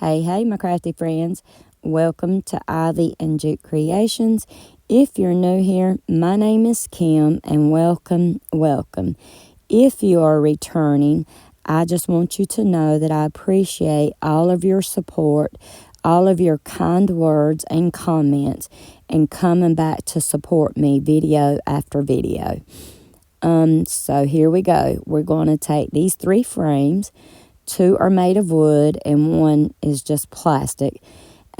Hey, my crafty friends. Welcome to Ivy and Jute Creations. If you're new here, my name is Kim, and welcome. If you are returning, I just want you to know that I appreciate all of your support, all of your kind words and comments, and coming back to support me video after video. So here we go. We're going to take these 3 frames. 2 are made of wood and 1 is just plastic.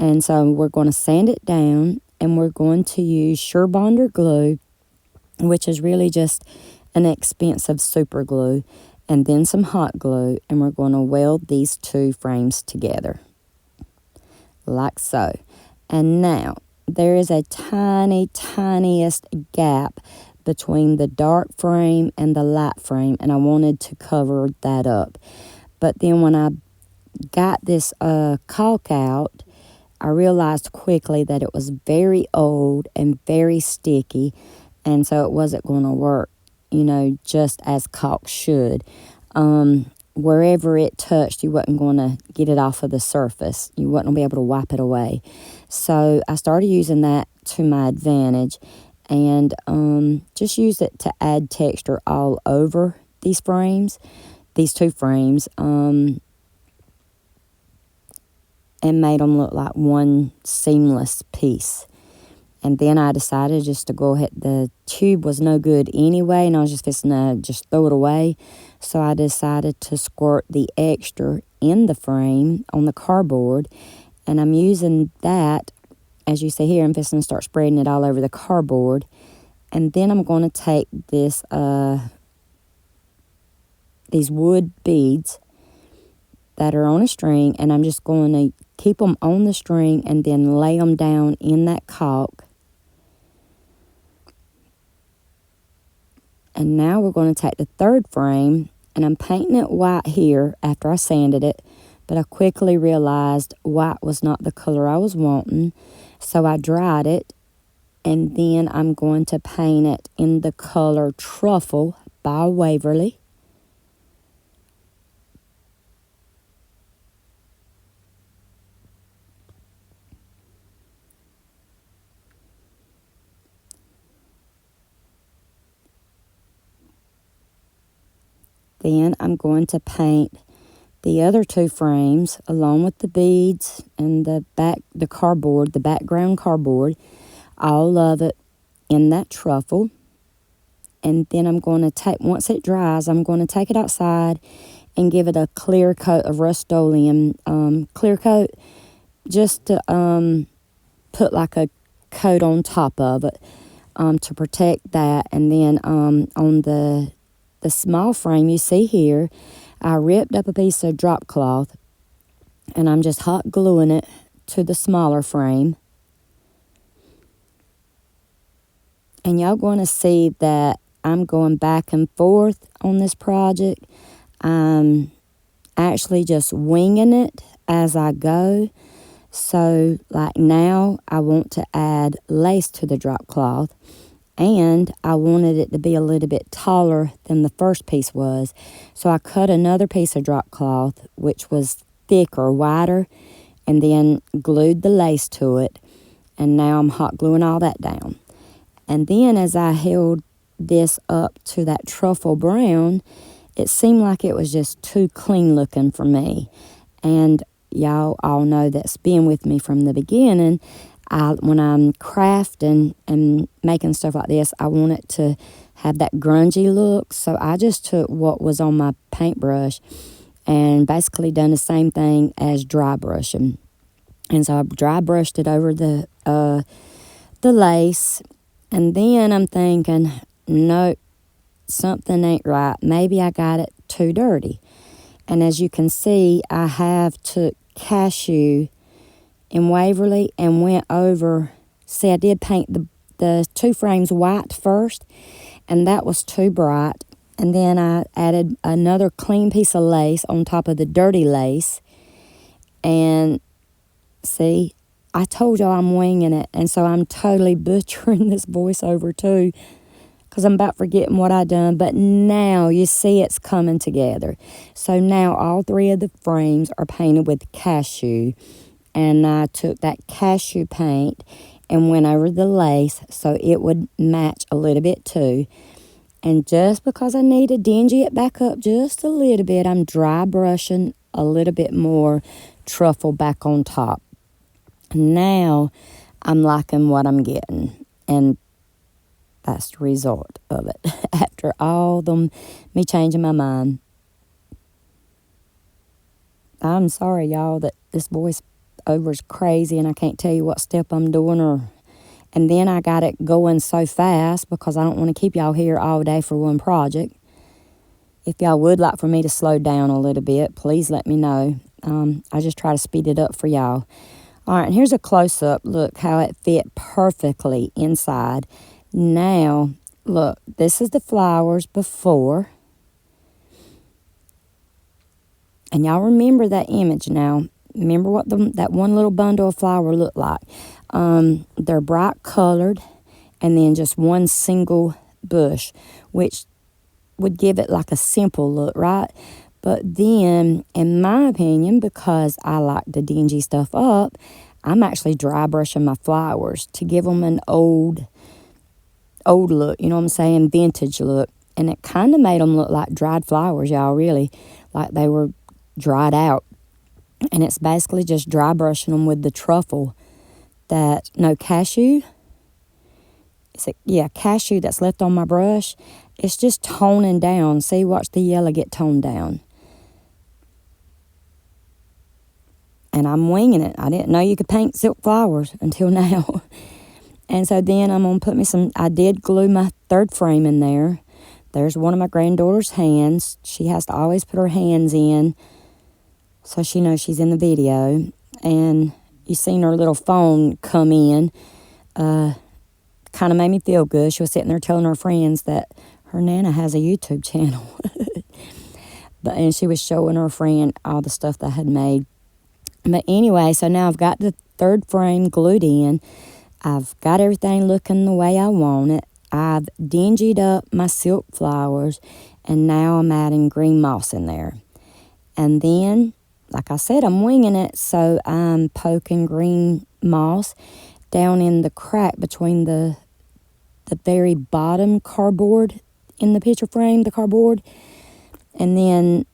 And so we're going to sand it down, and we're going to use Surebonder glue, which is really just an expensive super glue, and then some hot glue, and we're going to weld these 2 frames together like so. And now there is a tiniest gap between the dark frame and the light frame, and I wanted to cover that up. But then when I got this caulk out, I realized quickly that it was very old and very sticky, and so it wasn't going to work, just as caulk should. Wherever it touched, you wasn't going to get it off of the surface. You wasn't going to be able to wipe it away. So I started using that to my advantage, and just used it to add texture all over these frames. These 2 frames, and made them look like one seamless piece. And then I decided just to go ahead. The tube was no good anyway, and I was just fixing to just throw it away. So I decided to squirt the extra in the frame on the cardboard, and I'm using that, as you see here, I'm fixing to start spreading it all over the cardboard. And then I'm going to take this, these wood beads that are on a string, and I'm just going to keep them on the string and then lay them down in that caulk. And now we're going to take the 3rd frame, and I'm painting it white here after I sanded it, but I quickly realized white was not the color I was wanting, so I dried it, and then I'm going to paint it in the color Truffle by Waverly. Then I'm going to paint the other 2 frames along with the beads and the background cardboard, all of it in that truffle. And then I'm going to take, once it dries, I'm going to take it outside and give it a clear coat of Rust-Oleum clear coat, just to put like a coat on top of it to protect that. And then on the small frame you see here, I ripped up a piece of drop cloth, and I'm just hot gluing it to the smaller frame. And y'all going to see that I'm going back and forth on this project. I'm actually just winging it as I go. So like now I want to add lace to the drop cloth, and I wanted it to be a little bit taller than the first piece was. So I cut another piece of drop cloth, which was thicker, wider, and then glued the lace to it. And now I'm hot gluing all that down. And then as I held this up to that truffle brown, it seemed like it was just too clean looking for me. And y'all all know that's been with me from the beginning. When I'm crafting and making stuff like this, I want it to have that grungy look. So I just took what was on my paintbrush and basically done the same thing as dry brushing. And so I dry brushed it over the lace. And then I'm thinking, nope, something ain't right. Maybe I got it too dirty. And as you can see, I have took cashew in Waverly and went over. See, I did paint the 2 frames white first, and that was too bright. And then I added another clean piece of lace on top of the dirty lace. And see, I told y'all I'm winging it, and so I'm totally butchering this voiceover too. because I'm about forgetting what I done. But now you see it's coming together. So now all 3 of the frames are painted with cashew. And I took that cashew paint and went over the lace so it would match a little bit too. And just because I need to dingy it back up just a little bit, I'm dry brushing a little bit more truffle back on top. Now I'm liking what I'm getting, and that's the result of it. After all me changing my mind. I'm sorry, y'all, that this voice over's crazy and I can't tell you what step I'm doing, and then I got it going so fast because I don't want to keep y'all here all day for one project. If y'all would like for me to slow down a little bit, please let me know. I just try to speed it up for y'all. All right, and here's a close-up. Look how it fit perfectly inside. Now, look, this is the flowers before. And y'all remember that image now. Remember what that one little bundle of flower looked like. They're bright colored, and then just one single bush, which would give it like a simple look, right? But then, in my opinion, because I like to dingy stuff up, I'm actually dry brushing my flowers to give them an old look, you know what I'm saying, vintage look. And it kind of made them look like dried flowers, y'all, really, like they were dried out. And it's basically just dry brushing them with the truffle cashew. Cashew that's left on my brush. It's just toning down. See, watch the yellow get toned down. And I'm winging it. I didn't know you could paint silk flowers until now. And so then I'm going to put I did glue my 3rd frame in there. There's one of my granddaughter's hands. She has to always put her hands in so she knows she's in the video. And you seen her little phone come in. Kind of made me feel good. She was sitting there telling her friends that her Nana has a YouTube channel. And she was showing her friend all the stuff that I had made. But anyway, so now I've got the 3rd frame glued in. I've got everything looking the way I want it. I've dingied up my silk flowers, and now I'm adding green moss in there. And then, like I said, I'm winging it, so I'm poking green moss down in the crack between the very bottom cardboard in the picture frame, the cardboard, and then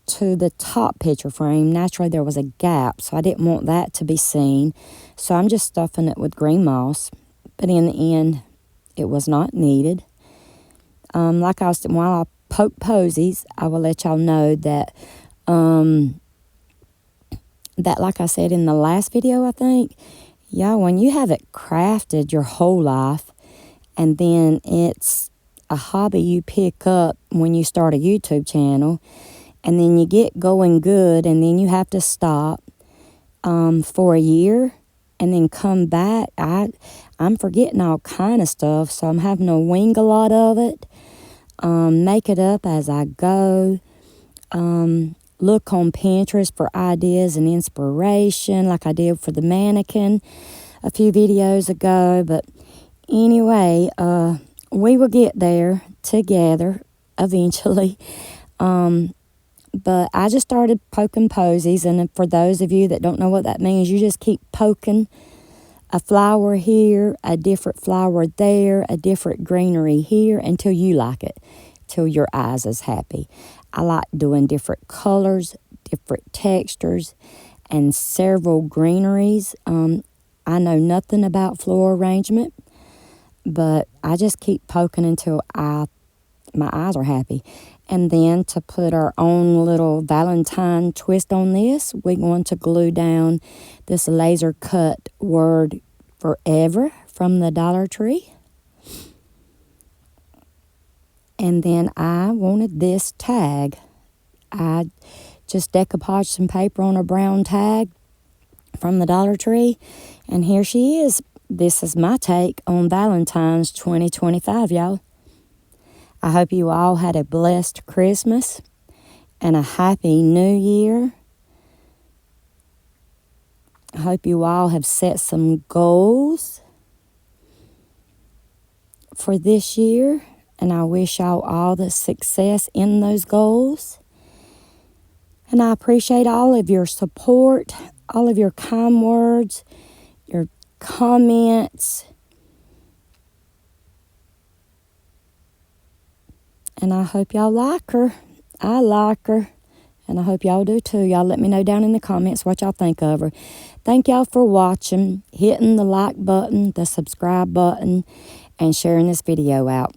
to the top picture frame. Naturally, there was a gap, so I didn't want that to be seen. So I'm just stuffing it with green moss. But in the end, it was not needed. While I poke posies, I will let y'all know that, like I said in the last video, I think, y'all, when you have it crafted your whole life, and then it's a hobby you pick up when you start a YouTube channel, and then you get going good, and then you have to stop for a year and then come back. I'm forgetting all kind of stuff, so I'm having to wing a lot of it, make it up as I go, look on Pinterest for ideas and inspiration like I did for the mannequin a few videos ago. But anyway, we will get there together eventually. But I just started poking posies, and for those of you that don't know what that means, you just keep poking a flower here, a different flower there, a different greenery here, until you like it, till your eyes is happy. I like doing different colors, different textures, and several greeneries. I know nothing about floral arrangement, but I just keep poking until my eyes are happy. And then to put our own little Valentine twist on this, we're going to glue down this laser cut word forever from the Dollar Tree. And then I wanted this tag. I just decoupaged some paper on a brown tag from the Dollar Tree. And here she is. This is my take on Valentine's 2025, y'all. I hope you all had a blessed Christmas and a happy New Year. I hope you all have set some goals for this year. And I wish y'all all the success in those goals. And I appreciate all of your support, all of your kind words, your comments. And I hope y'all like her. I like her. And I hope y'all do too. Y'all let me know down in the comments what y'all think of her. Thank y'all for watching, hitting the like button, the subscribe button, and sharing this video out.